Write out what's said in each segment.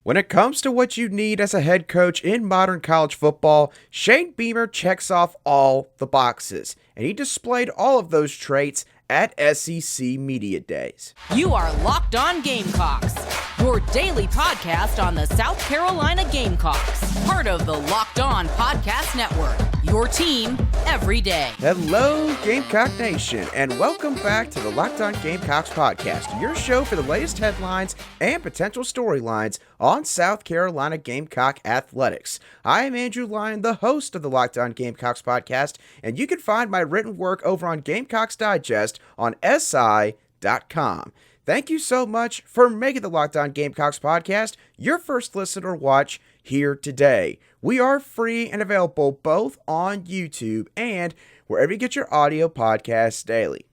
When it comes to what you need as a head coach in modern college football, Shane Beamer checks off all the boxes, and he displayed all of those traits at SEC Media Days. You are Locked On Gamecocks, your daily podcast on the South Carolina Gamecocks, part of the Locked On Podcast Network, your team every day. Hello, Gamecock Nation, and welcome back to the Locked On Gamecocks podcast, your show for the latest headlines and potential storylines on South Carolina Gamecock athletics. I am Andrew Lyon, the host of the Locked On Gamecocks podcast, and you can find my written work over on Gamecocks Digest on SI.com. Thank you so much for making the Locked On Gamecocks podcast your first listen or watch here today. We are free and available both on YouTube and wherever you get your audio podcasts daily.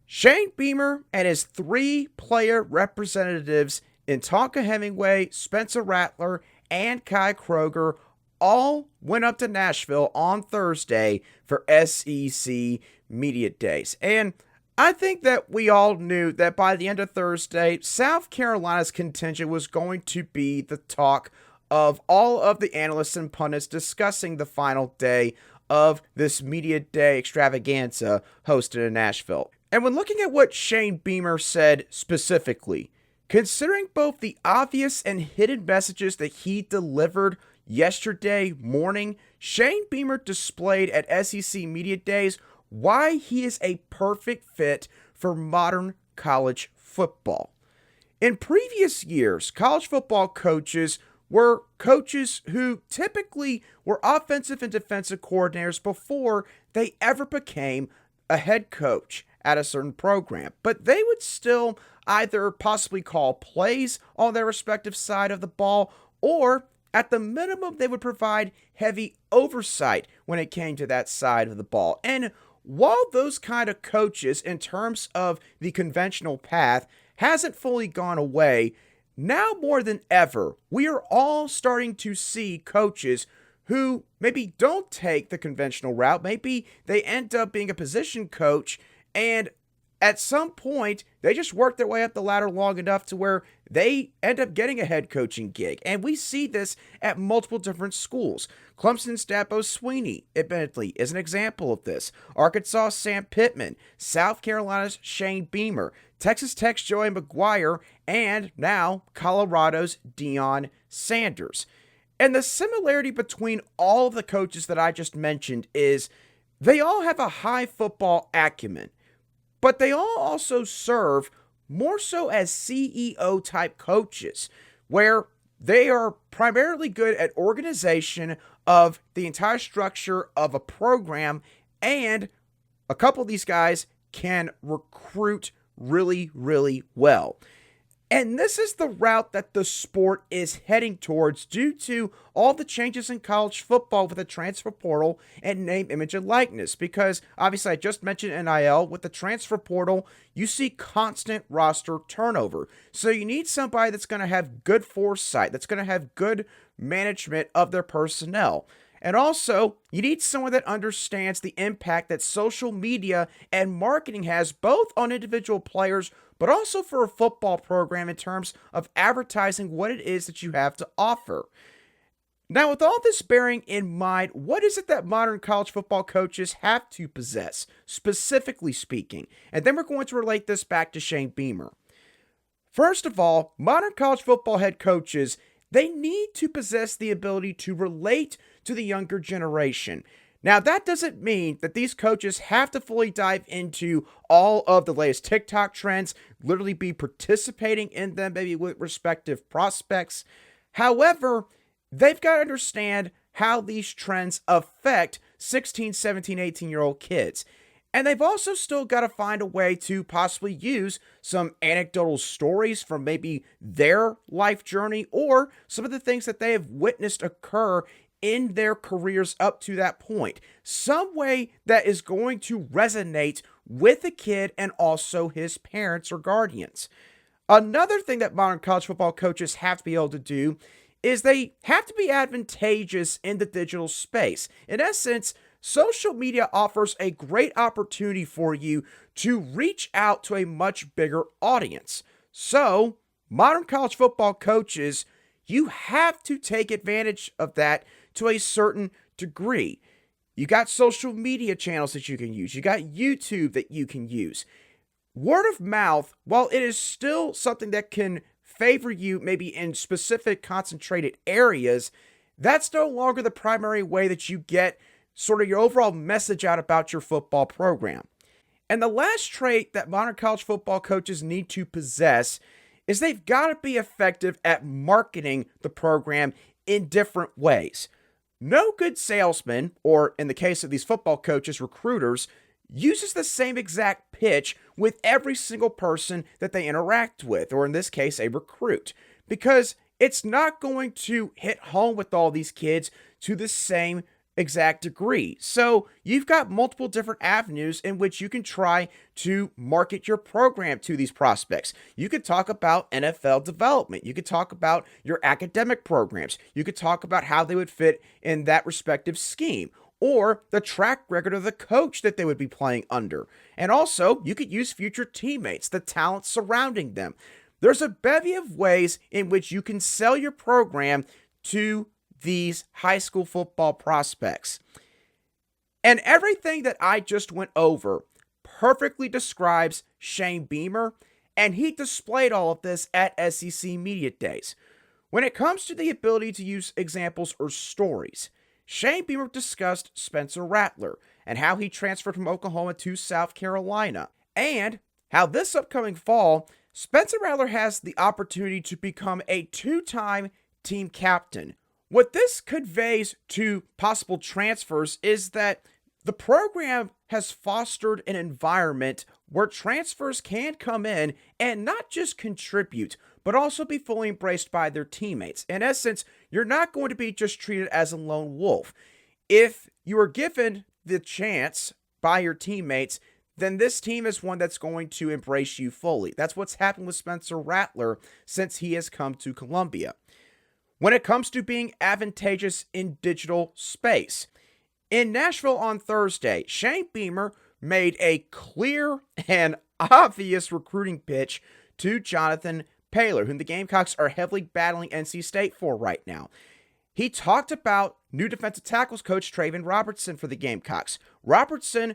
Shane Beamer and his three player representatives in Tonka Hemingway, Spencer Rattler, and Kai Kroger all went up to Nashville on Thursday for SEC Media Days. And I think that we all knew that by the end of Thursday, South Carolina's contingent was going to be the talk of all of the analysts and pundits discussing the final day of this Media Day extravaganza hosted in Nashville. And when looking at what Shane Beamer said specifically, considering both the obvious and hidden messages that he delivered yesterday morning, Shane Beamer displayed at SEC Media Days why he is a perfect fit for modern college football. In previous years, college football coaches were coaches who typically were offensive and defensive coordinators before they ever became a head coach at a certain program. But they would still either possibly call plays on their respective side of the ball, or at the minimum, they would provide heavy oversight when it came to that side of the ball. And while those kind of coaches, in terms of the conventional path, hasn't fully gone away, now more than ever, we are all starting to see coaches who maybe don't take the conventional route. Maybe they end up being a position coach, and at some point, they just work their way up the ladder long enough to where they end up getting a head coaching gig. And we see this at multiple different schools. Clemson's Dabo Swinney, admittedly, is an example of this. Arkansas' Sam Pittman, South Carolina's Shane Beamer, Texas Tech's Joey McGuire, and now Colorado's Deion Sanders. And the similarity between all of the coaches that I just mentioned is they all have a high football acumen, but they all also serve more so as CEO type coaches, where they are primarily good at organization of the entire structure of a program, and a couple of these guys can recruit really, really well. And this is the route that the sport is heading towards due to all the changes in college football with the transfer portal and name, image, and likeness. Because obviously I just mentioned NIL. With the transfer portal, you see constant roster turnover. So you need somebody that's going to have good foresight, that's going to have good management of their personnel. And also, you need someone that understands the impact that social media and marketing has both on individual players, but also for a football program in terms of advertising what it is that you have to offer. Now, with all this bearing in mind, what is it that modern college football coaches have to possess, specifically speaking? And then we're going to relate this back to Shane Beamer. First of all, modern college football head coaches, they need to possess the ability to relate to the younger generation. Now, that doesn't mean that these coaches have to fully dive into all of the latest TikTok trends, literally be participating in them, maybe with respective prospects. However, they've got to understand how these trends affect 16, 17, 18-year-old kids. And they've also still got to find a way to possibly use some anecdotal stories from maybe their life journey or some of the things that they have witnessed occur in their careers up to that point. Some way that is going to resonate with the kid and also his parents or guardians. Another thing that modern college football coaches have to be able to do is they have to be advantageous in the digital space. In essence, social media offers a great opportunity for you to reach out to a much bigger audience. So, modern college football coaches, you have to take advantage of that to a certain degree. You got social media channels that you can use. You got YouTube that you can use. Word of mouth, while it is still something that can favor you maybe in specific concentrated areas, that's no longer the primary way that you get sort of your overall message out about your football program. And the last trait that modern college football coaches need to possess is they've got to be effective at marketing the program in different ways. No good salesman, or in the case of these football coaches, recruiters, uses the same exact pitch with every single person that they interact with, or in this case, a recruit, because it's not going to hit home with all these kids to the same exact degree. So you've got multiple different avenues in which you can try to market your program to these prospects. You could talk about NFL development. You could talk about your academic programs. You could talk about how they would fit in that respective scheme, or the track record of the coach that they would be playing under. And also, you could use future teammates, the talent surrounding them. There's a bevy of ways in which you can sell your program to these high school football prospects. And everything that I just went over perfectly describes Shane Beamer, and he displayed all of this at SEC Media Days. When it comes to the ability to use examples or stories, Shane Beamer discussed Spencer Rattler and how he transferred from Oklahoma to South Carolina, and how this upcoming fall, Spencer Rattler has the opportunity to become a two-time team captain. What this conveys to possible transfers is that the program has fostered an environment where transfers can come in and not just contribute, but also be fully embraced by their teammates. In essence, you're not going to be just treated as a lone wolf. If you are given the chance by your teammates, then this team is one that's going to embrace you fully. That's what's happened with Spencer Rattler since he has come to Columbia. When it comes to being advantageous in digital space, in Nashville on Thursday, Shane Beamer made a clear and obvious recruiting pitch to Jonathan Paylor, whom the Gamecocks are heavily battling NC State for right now. He talked about new defensive tackles coach Traven Robertson for the Gamecocks. Robertson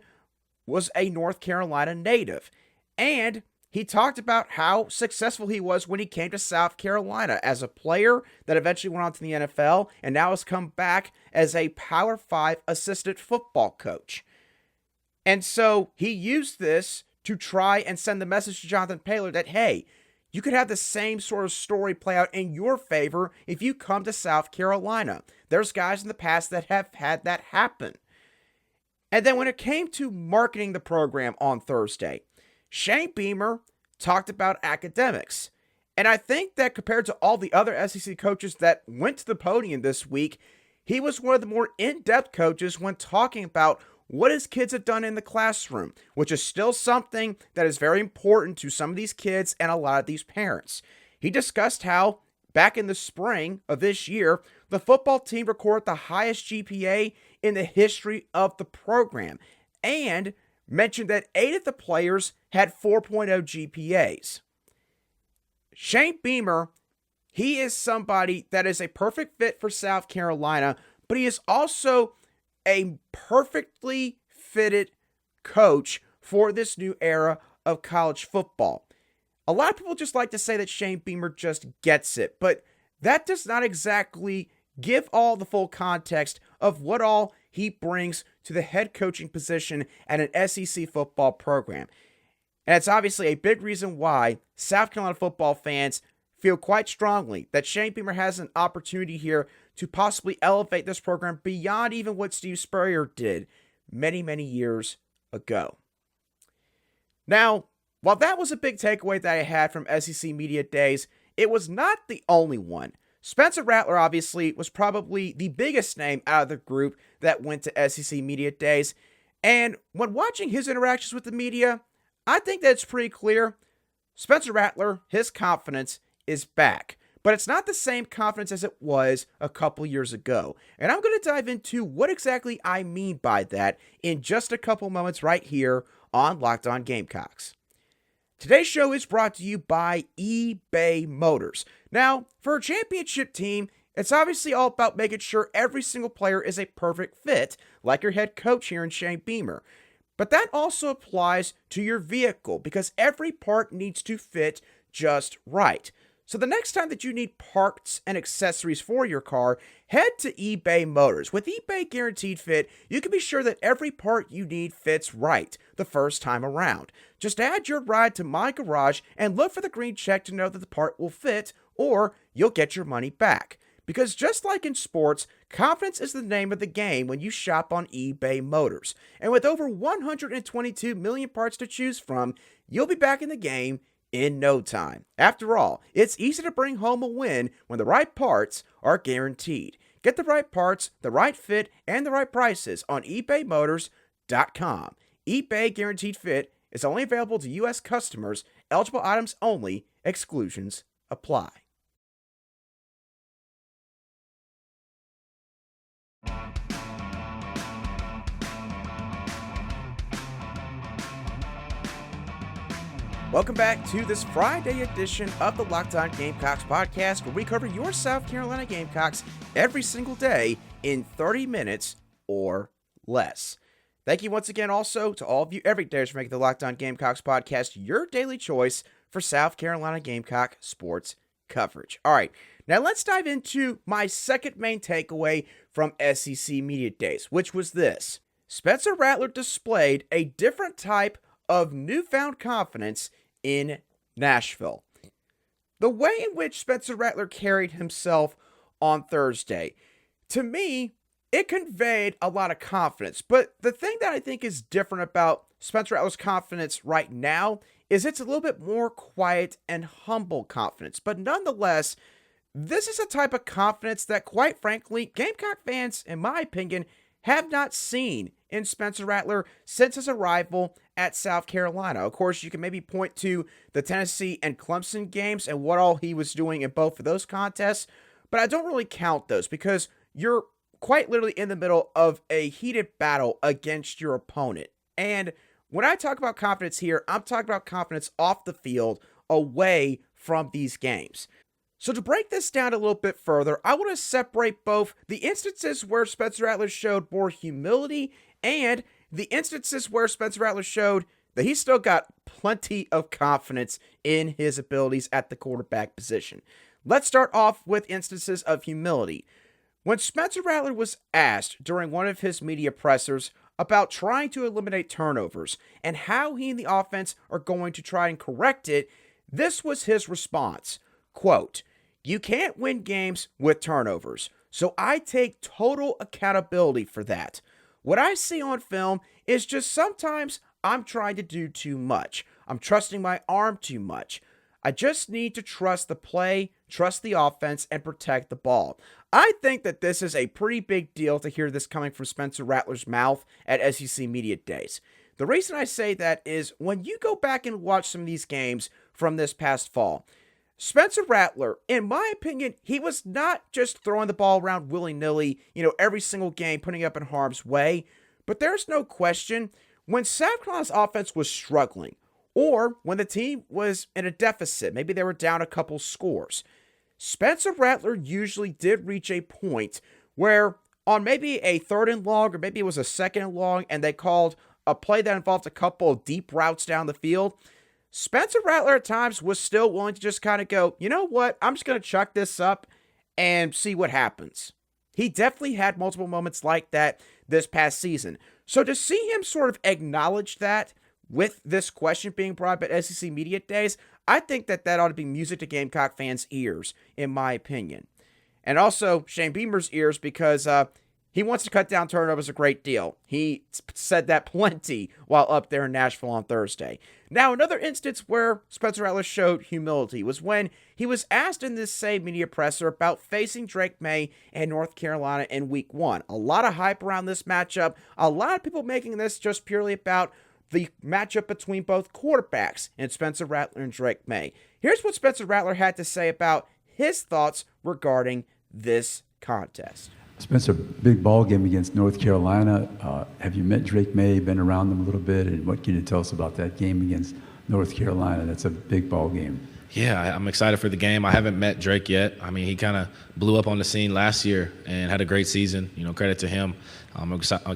was a North Carolina native, and he talked about how successful he was when he came to South Carolina as a player that eventually went on to the NFL and now has come back as a Power 5 assistant football coach. And so he used this to try and send the message to Jonathan Paylor that, hey, you could have the same sort of story play out in your favor if you come to South Carolina. There's guys in the past that have had that happen. And then when it came to marketing the program on Thursday, Shane Beamer talked about academics. And I think that compared to all the other SEC coaches that went to the podium this week, he was one of the more in-depth coaches when talking about what his kids have done in the classroom, which is still something that is very important to some of these kids and a lot of these parents. He discussed how, back in the spring of this year, the football team recorded the highest GPA in the history of the program, and mentioned that 8 of the players had 4.0 GPAs. Shane Beamer, he is somebody that is a perfect fit for South Carolina, but he is also a perfectly fitted coach for this new era of college football. A lot of people just like to say that Shane Beamer just gets it, but that does not exactly give all the full context of what all he brings to the head coaching position at an SEC football program. And it's obviously a big reason why South Carolina football fans feel quite strongly that Shane Beamer has an opportunity here to possibly elevate this program beyond even what Steve Spurrier did many, many years ago. Now, while that was a big takeaway that I had from SEC Media Days, it was not the only one. Spencer Rattler, obviously, was probably the biggest name out of the group that went to SEC Media Days. And when watching his interactions with the media, I think that it's pretty clear Spencer Rattler, his confidence is back. But it's not the same confidence as it was a couple years ago. And I'm going to dive into what exactly I mean by that in just a couple moments right here on Locked On Gamecocks. Today's show is brought to you by eBay Motors. Now, for a championship team, it's obviously all about making sure every single player is a perfect fit, like your head coach here in Shane Beamer. But that also applies to your vehicle because every part needs to fit just right. So the next time that you need parts and accessories for your car, head to eBay Motors. With eBay Guaranteed Fit, you can be sure that every part you need fits right the first time around. Just add your ride to My Garage and look for the green check to know that the part will fit, or you'll get your money back. Because just like in sports, confidence is the name of the game when you shop on eBay Motors. And with over 122 million parts to choose from, you'll be back in the game in no time. After all, it's easy to bring home a win when the right parts are guaranteed. Get the right parts, the right fit, and the right prices on ebaymotors.com. eBay Guaranteed Fit is only available to U.S. customers. Eligible items only. Exclusions apply. Welcome back to this Friday edition of the Locked On Gamecocks podcast, where we cover your South Carolina Gamecocks every single day in 30 minutes or less. Thank you once again also to all of you every day for making the Locked On Gamecocks podcast your daily choice for South Carolina Gamecock sports coverage. All right, now let's dive into my second main takeaway from SEC Media Days, which was this. Spencer Rattler displayed a different type of newfound confidence in Nashville. The way in which Spencer Rattler carried himself on Thursday, to me, it conveyed a lot of confidence. But the thing that I think is different about Spencer Rattler's confidence right now is it's a little bit more quiet and humble confidence. But nonetheless, this is a type of confidence that, quite frankly, Gamecock fans, in my opinion, have not seen in Spencer Rattler since his arrival at South Carolina. Of course, you can maybe point to the Tennessee and Clemson games and what all he was doing in both of those contests, but I don't really count those because you're quite literally in the middle of a heated battle against your opponent. And when I talk about confidence here, I'm talking about confidence off the field, away from these games. So to break this down a little bit further, I want to separate both the instances where Spencer Rattler showed more humility and the instances where Spencer Rattler showed that he's still got plenty of confidence in his abilities at the quarterback position. Let's start off with instances of humility. When Spencer Rattler was asked during one of his media pressers about trying to eliminate turnovers and how he and the offense are going to try and correct it, this was his response. Quote, "You can't win games with turnovers, so I take total accountability for that. What I see on film is just sometimes I'm trying to do too much. I'm trusting my arm too much. I just need to trust the play, trust the offense, and protect the ball." I think that this is a pretty big deal to hear this coming from Spencer Rattler's mouth at SEC Media Days. The reason I say that is when you go back and watch some of these games from this past fall, Spencer Rattler, in my opinion, he was not just throwing the ball around willy-nilly, every single game, putting up in harm's way. But there's no question, when South Carolina's offense was struggling, or when the team was in a deficit, maybe they were down a couple scores, Spencer Rattler usually did reach a point where on maybe a 3rd and long, or maybe it was a 2nd and long, and they called a play that involved a couple of deep routes down the field, Spencer Rattler at times was still willing to just kind of go, you know what, I'm just going to chuck this up and see what happens. He definitely had multiple moments like that this past season. So to see him sort of acknowledge that with this question being brought up at SEC Media Days, I think that ought to be music to Gamecock fans' ears, in my opinion. And also Shane Beamer's ears, because he wants to cut down turnovers a great deal. He said that plenty while up there in Nashville on Thursday. Now, another instance where Spencer Rattler showed humility was when he was asked in this same media presser about facing Drake May and North Carolina in Week 1. A lot of hype around this matchup. A lot of people making this just purely about the matchup between both quarterbacks and Spencer Rattler and Drake May. Here's what Spencer Rattler had to say about his thoughts regarding this contest. Spencer, big ball game against North Carolina. Have you met Drake May, been around them a little bit, and what can you tell us about that game against North Carolina. That's a big ball game. Yeah, I'm excited for the game. I haven't met Drake yet. I mean, he kind of blew up on the scene last year and had a great season. Credit to him. I'm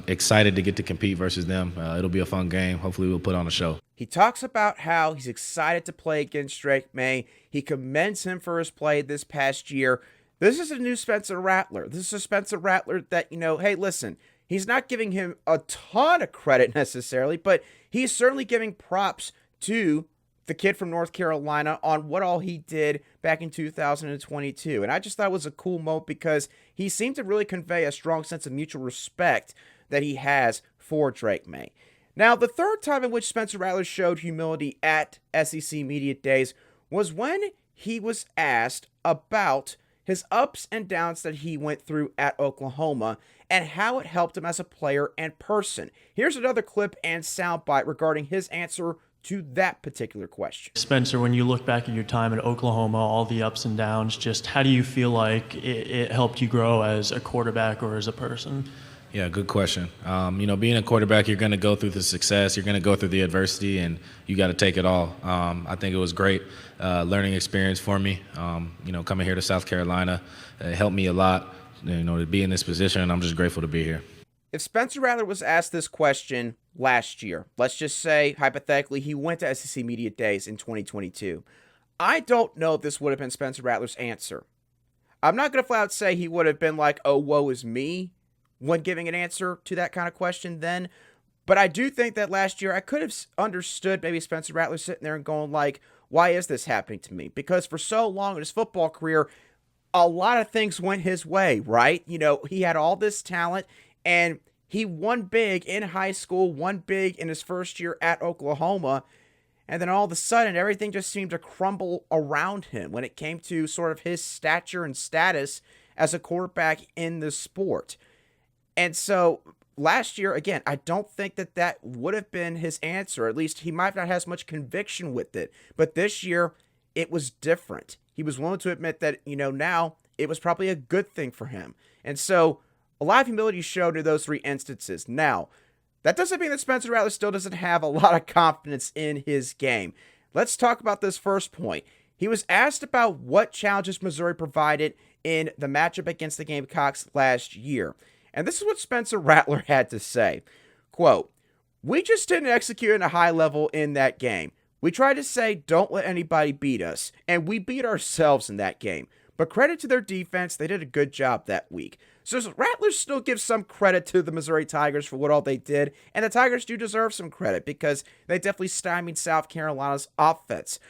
excited to get to compete versus them. It'll be a fun game. Hopefully we'll put on a show. He talks about how he's excited to play against Drake May. He commends him for his play this past year. This is a new Spencer Rattler. This is a Spencer Rattler that, hey, listen, he's not giving him a ton of credit necessarily, but he's certainly giving props to the kid from North Carolina on what all he did back in 2022. And I just thought it was a cool moment because he seemed to really convey a strong sense of mutual respect that he has for Drake May. Now, the third time in which Spencer Rattler showed humility at SEC Media Days was when he was asked about his ups and downs that he went through at Oklahoma and how it helped him as a player and person. Here's another clip and soundbite regarding his answer to that particular question. Spencer, when you look back at your time at Oklahoma, all the ups and downs, just how do you feel like it helped you grow as a quarterback or as a person? Yeah, good question. Being a quarterback, you're going to go through the success, you're going to go through the adversity, and you got to take it all. I think it was great learning experience for me. Coming here to South Carolina, it helped me a lot, to be in this position, and I'm just grateful to be here. If Spencer Rattler was asked this question last year, let's just say, hypothetically, he went to SEC Media Days in 2022, I don't know if this would have been Spencer Rattler's answer. I'm not going to flat out say he would have been like, oh, woe is me, when giving an answer to that kind of question then. But I do think that last year I could have understood maybe Spencer Rattler sitting there and going like, why is this happening to me? Because for so long in his football career, a lot of things went his way, right? He had all this talent and he won big in high school, won big in his first year at Oklahoma. And then all of a sudden, everything just seemed to crumble around him when it came to sort of his stature and status as a quarterback in the sport. And so last year, again, I don't think that would have been his answer. At least he might not have as much conviction with it. But this year, it was different. He was willing to admit that, now it was probably a good thing for him. And so a lot of humility showed in those three instances. Now, that doesn't mean that Spencer Rattler still doesn't have a lot of confidence in his game. Let's talk about this first point. He was asked about what challenges Missouri provided in the matchup against the Gamecocks last year. And this is what Spencer Rattler had to say. Quote, "We just didn't execute at a high level in that game. We tried to say, don't let anybody beat us, and we beat ourselves in that game. But credit to their defense, they did a good job that week." So Rattler still gives some credit to the Missouri Tigers for what all they did, and the Tigers do deserve some credit because they definitely stymied South Carolina's offense.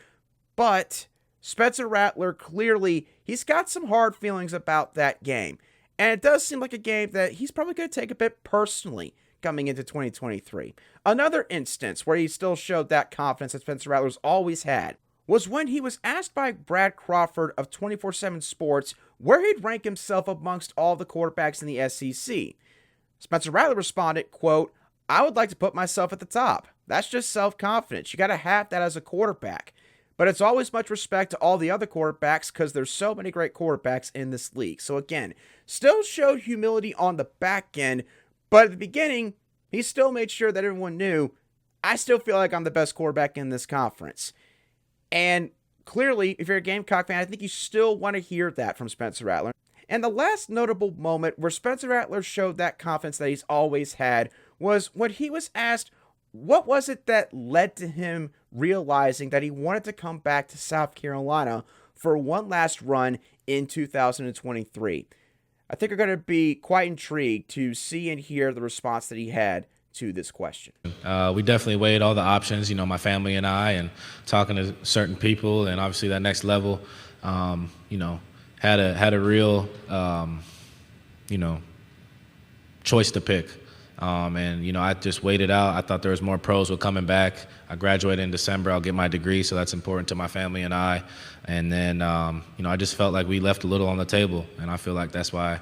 But Spencer Rattler, clearly, he's got some hard feelings about that game. And it does seem like a game that he's probably going to take a bit personally coming into 2023. Another instance where he still showed that confidence that Spencer Rattler's always had was when he was asked by Brad Crawford of 24/7 Sports where he'd rank himself amongst all the quarterbacks in the SEC. Spencer Rattler responded, quote, "I would like to put myself at the top. That's just self-confidence. You got to have that as a quarterback. But it's always much respect to all the other quarterbacks because there's so many great quarterbacks in this league." So again, still showed humility on the back end, but at the beginning, he still made sure that everyone knew, I still feel like I'm the best quarterback in this conference. And clearly, if you're a Gamecock fan, I think you still want to hear that from Spencer Rattler. And the last notable moment where Spencer Rattler showed that confidence that he's always had was when he was asked, what was it that led to him realizing that he wanted to come back to South Carolina for one last run in 2023? I think you're going to be quite intrigued to see and hear the response that he had to this question. We definitely weighed all the options, my family and I, and talking to certain people, and obviously that next level, had a real, choice to pick. I just waited out. I thought there was more pros were coming back. I graduated in December. I'll get my degree, so that's important to my family and I. And then, I just felt like we left a little on the table, and I feel like that's why,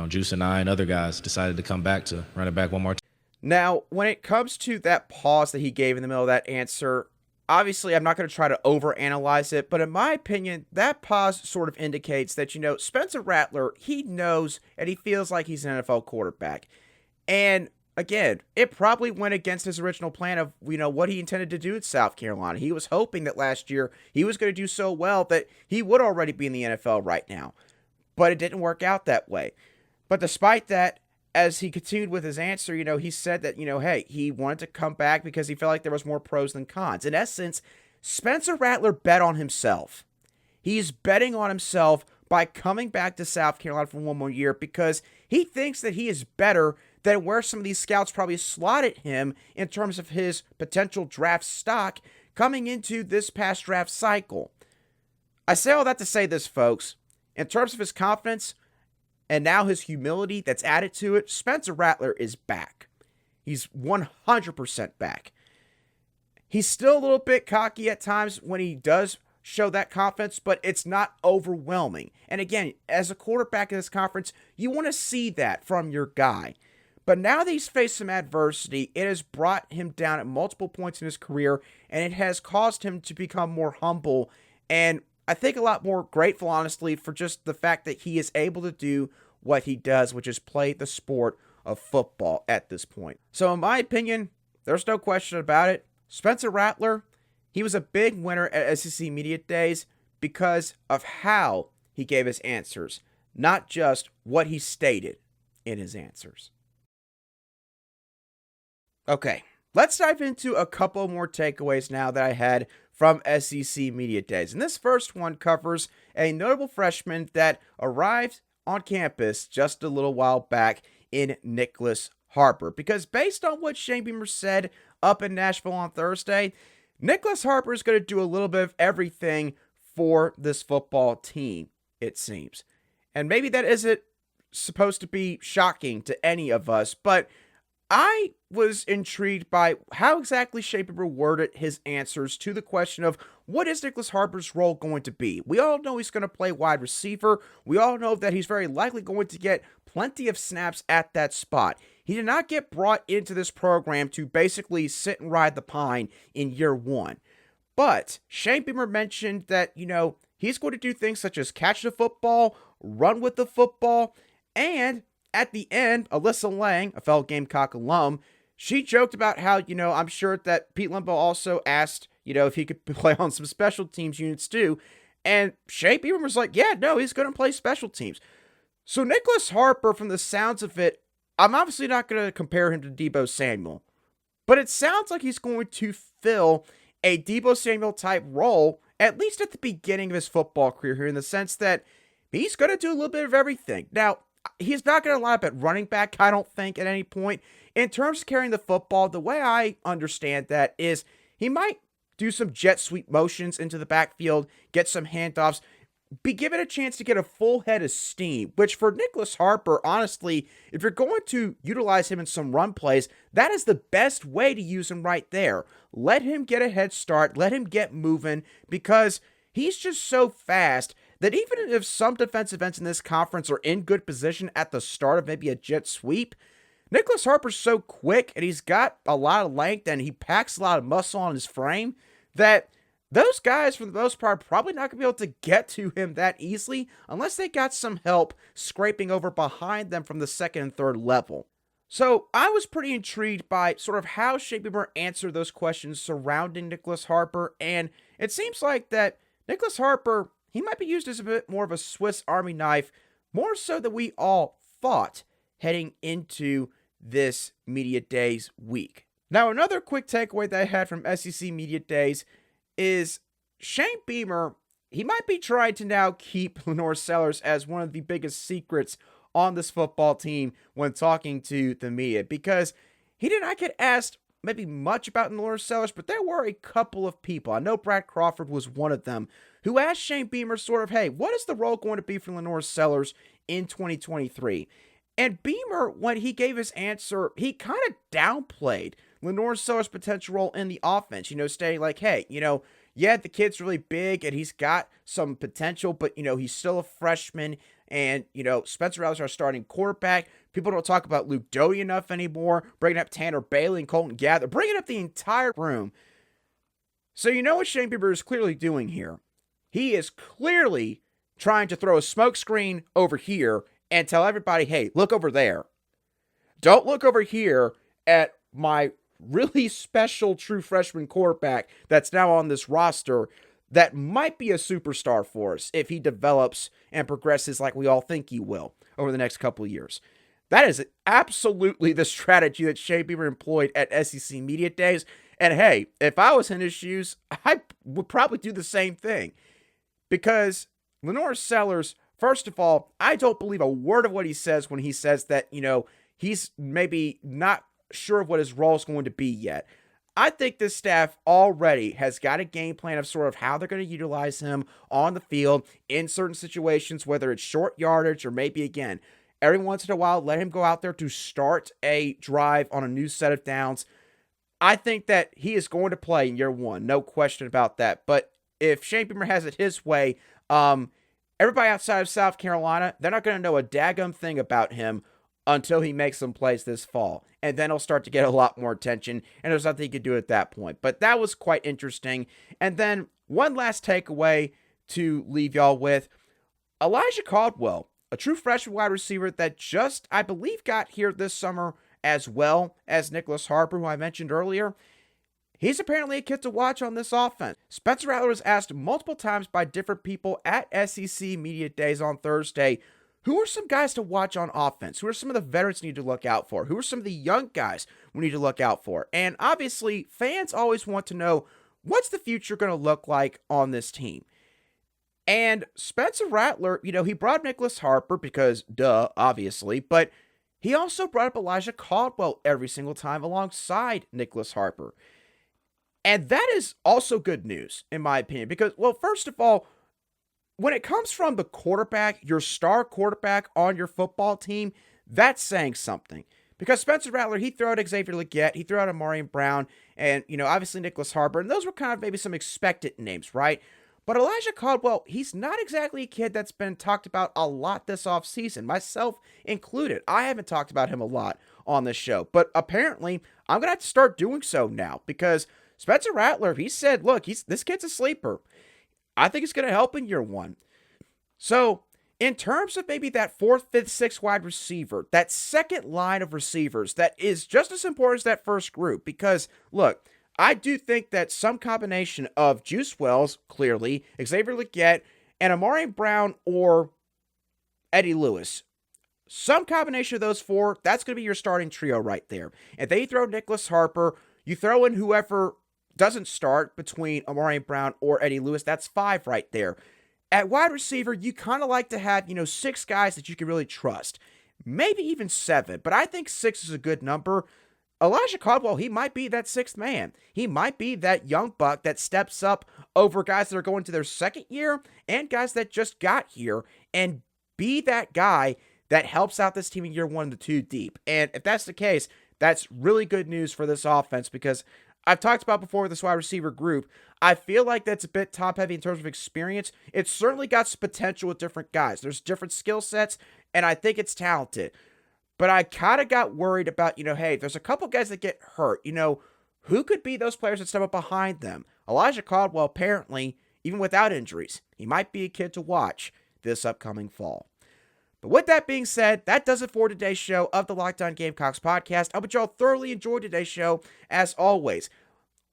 Juice and I and other guys decided to come back to run it back one more time. Now, when it comes to that pause that he gave in the middle of that answer, obviously I'm not going to try to overanalyze it, but in my opinion, that pause sort of indicates that, Spencer Rattler, he knows and he feels like he's an NFL quarterback. And again, it probably went against his original plan of, what he intended to do at South Carolina. He was hoping that last year he was going to do so well that he would already be in the NFL right now. But it didn't work out that way. But despite that, as he continued with his answer, he said that, hey, he wanted to come back because he felt like there was more pros than cons. In essence, Spencer Rattler bet on himself. He's betting on himself by coming back to South Carolina for one more year because he thinks that he is better than where some of these scouts probably slotted him in terms of his potential draft stock coming into this past draft cycle. I say all that to say this, folks. In terms of his confidence and now his humility that's added to it, Spencer Rattler is back. He's 100% back. He's still a little bit cocky at times when he does show that confidence, but it's not overwhelming. And again, as a quarterback in this conference, you want to see that from your guy. But now that he's faced some adversity, it has brought him down at multiple points in his career, and it has caused him to become more humble and I think a lot more grateful, honestly, for just the fact that he is able to do what he does, which is play the sport of football at this point. So in my opinion, there's no question about it. Spencer Rattler, he was a big winner at SEC Media Days because of how he gave his answers, not just what he stated in his answers. Okay, let's dive into a couple more takeaways now that I had from SEC Media Days. And this first one covers a notable freshman that arrived on campus just a little while back in Nyckoles Harbor. Because based on what Shane Beamer said up in Nashville on Thursday, Nyckoles Harbor is going to do a little bit of everything for this football team, it seems. And maybe that isn't supposed to be shocking to any of us, but I was intrigued by how exactly Shane Beamer worded his answers to the question of what is Nyckoles Harbor's role going to be. We all know he's going to play wide receiver. We all know that he's very likely going to get plenty of snaps at that spot. He did not get brought into this program to basically sit and ride the pine in year one. But Shane Beamer mentioned that, he's going to do things such as catch the football, run with the football, and at the end, Alyssa Lang, a fellow Gamecock alum, she joked about how, I'm sure that Pete Limbo also asked, if he could play on some special teams units too. And Shane Beamer was like, yeah, no, he's going to play special teams. So Nyckoles Harbor, from the sounds of it, I'm obviously not going to compare him to Deebo Samuel, but it sounds like he's going to fill a Deebo Samuel type role, at least at the beginning of his football career here, in the sense that he's going to do a little bit of everything. Now, he's not going to line up at running back, I don't think, at any point. In terms of carrying the football, the way I understand that is he might do some jet sweep motions into the backfield, get some handoffs, be given a chance to get a full head of steam, which for Nyckoles Harbor, honestly, if you're going to utilize him in some run plays, that is the best way to use him right there. Let him get a head start, let him get moving, because he's just so fast that even if some defensive ends in this conference are in good position at the start of maybe a jet sweep, Nyckoles Harbor's so quick and he's got a lot of length and he packs a lot of muscle on his frame that those guys, for the most part, are probably not going to be able to get to him that easily unless they got some help scraping over behind them from the second and third level. So I was pretty intrigued by sort of how Shane Beamer answered those questions surrounding Nyckoles Harbor, and it seems like that Nyckoles Harbor, he might be used as a bit more of a Swiss Army knife, more so than we all thought heading into this Media Days week. Now, another quick takeaway that I had from SEC Media Days is Shane Beamer, he might be trying to now keep LaNorris Sellers as one of the biggest secrets on this football team when talking to the media, because he did not get asked maybe much about LaNorris Sellers, but there were a couple of people, I know Brad Crawford was one of them, who asked Shane Beamer sort of, hey, what is the role going to be for LaNorris Sellers in 2023? And Beamer, when he gave his answer, he kind of downplayed LaNorris Sellers' potential role in the offense, stating like, hey, yeah, the kid's really big and he's got some potential, but, he's still a freshman and, Spencer Rattler is our starting quarterback. People don't talk about Luke Doty enough anymore, bringing up Tanner Bailey and Colton Gather, bringing up the entire room. So what Shane Beamer is clearly doing here? He is clearly trying to throw a smokescreen over here and tell everybody, hey, look over there. Don't look over here at my really special true freshman quarterback that's now on this roster that might be a superstar for us if he develops and progresses like we all think he will over the next couple of years. That is absolutely the strategy that Shane Beamer employed at SEC Media Days. And hey, if I was in his shoes, I would probably do the same thing. Because LaNorris Sellers, first of all, I don't believe a word of what he says when he says that, he's maybe not sure of what his role is going to be yet. I think this staff already has got a game plan of sort of how they're going to utilize him on the field in certain situations, whether it's short yardage or maybe, again, every once in a while, let him go out there to start a drive on a new set of downs. I think that he is going to play in year one, no question about that. But if Shane Beamer has it his way, everybody outside of South Carolina, they're not going to know a daggum thing about him until he makes some plays this fall. And then he'll start to get a lot more attention, and there's nothing he could do at that point. But that was quite interesting. And then one last takeaway to leave y'all with. Elijah Caldwell, a true freshman wide receiver that just, I believe, got here this summer as well as Nyckoles Harper, who I mentioned earlier. He's apparently a kid to watch on this offense. Spencer Rattler was asked multiple times by different people at SEC Media Days on Thursday, who are some guys to watch on offense? Who are some of the veterans we need to look out for? Who are some of the young guys we need to look out for? And obviously, fans always want to know, what's the future going to look like on this team? And Spencer Rattler, he brought Nyckoles Harper because, duh, obviously, but he also brought up Elijah Caldwell every single time alongside Nyckoles Harper. And that is also good news, in my opinion, because, well, first of all, when it comes from the quarterback, your star quarterback on your football team, that's saying something. Because Spencer Rattler, he threw out Xavier Legette, he threw out Amari Brown, and, obviously Nyckoles Harper, and those were kind of maybe some expected names, right? But Elijah Caldwell, he's not exactly a kid that's been talked about a lot this offseason, myself included. I haven't talked about him a lot on this show, but apparently I'm going to have to start doing so now because Spencer Rattler, he said, look, this kid's a sleeper. I think it's going to help in year one. So, in terms of maybe that 4th, 5th, 6th wide receiver, that second line of receivers, that is just as important as that first group. Because, look, I do think that some combination of Juice Wells, clearly, Xavier Legette, and Amari Brown or Eddie Lewis, some combination of those four, that's going to be your starting trio right there. And then you throw Nyckoles Harper, you throw in whoever doesn't start between Amari Brown or Eddie Lewis, that's 5 right there. At wide receiver, you kind of like to have, 6 guys that you can really trust. Maybe even 7, but I think 6 is a good number. Elijah Caldwell, he might be that 6th man. He might be that young buck that steps up over guys that are going to their second year and guys that just got here and be that guy that helps out this team in year 1 to 2 deep. And if that's the case, that's really good news for this offense because I've talked about before with this wide receiver group, I feel like that's a bit top-heavy in terms of experience. It's certainly got some potential with different guys. There's different skill sets, and I think it's talented. But I kind of got worried about, hey, there's a couple guys that get hurt. Who could be those players that step up behind them? Elijah Caldwell, apparently, even without injuries, he might be a kid to watch this upcoming fall. But with that being said, that does it for today's show of the Locked On Gamecocks podcast. I hope y'all thoroughly enjoyed today's show, as always.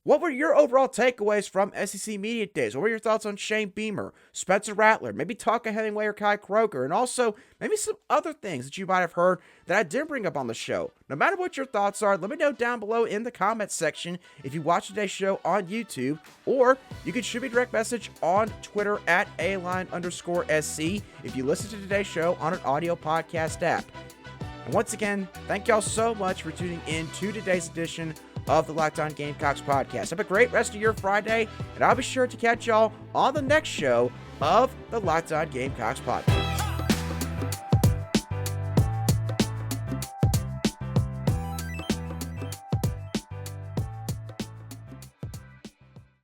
What were your overall takeaways from SEC Media Days? What were your thoughts on Shane Beamer, Spencer Rattler, maybe Tonka Hemingway or Kai Kroger, and also maybe some other things that you might have heard that I didn't bring up on the show? No matter what your thoughts are, let me know down below in the comments section if you watch today's show on YouTube, or you can shoot me a direct message on Twitter at @aline_SC if you listen to today's show on an audio podcast app. And once again, thank y'all so much for tuning in to today's edition of the Locked On Gamecocks podcast. Have a great rest of your Friday, and I'll be sure to catch y'all on the next show of the Locked On Gamecocks podcast.